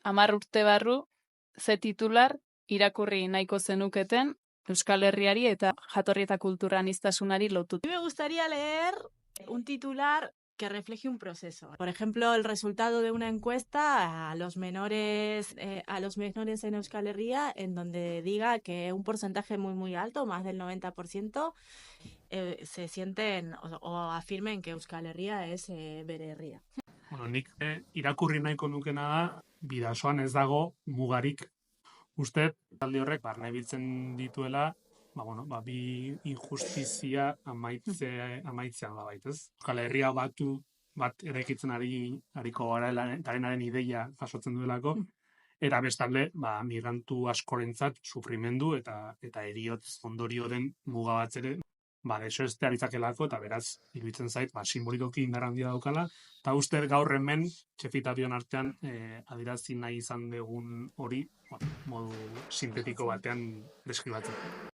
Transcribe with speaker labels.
Speaker 1: 10 urte barru, ze titular irakurri nahiko zenuketen Euskal Herriari eta jatorri eta kultura aniztasunari lotuta.
Speaker 2: A mí me gustaría leer un titular que refleje un proceso. Por ejemplo, el resultado de una encuesta a los menores en Euskal Herria, en donde diga que un porcentaje muy alto, más del 90%, se sienten o afirmen que Euskal Herria es bere herria.
Speaker 3: Bueno, nik irakurri nahiko nukena da, bidasoan ez dago mugarik. Uste, talde horrek barne biltzen dituela, bi injustizia amaitzean da baitez. Euskal Herria bat eraikitzen ariko garenaren ideia jasotzen duelako, eta bestalde, migrantu askorentzat sufrimendu eta heriotz ondorio den muga bat ere, deso ez tearitzakelako, eta beraz, iruditzen zait, simbolikoki indar handia daukala, eta uste gaur hemen, txefitabion artean, adirazi nahi izan dugun hori, modu sintetiko batean deskribatzen.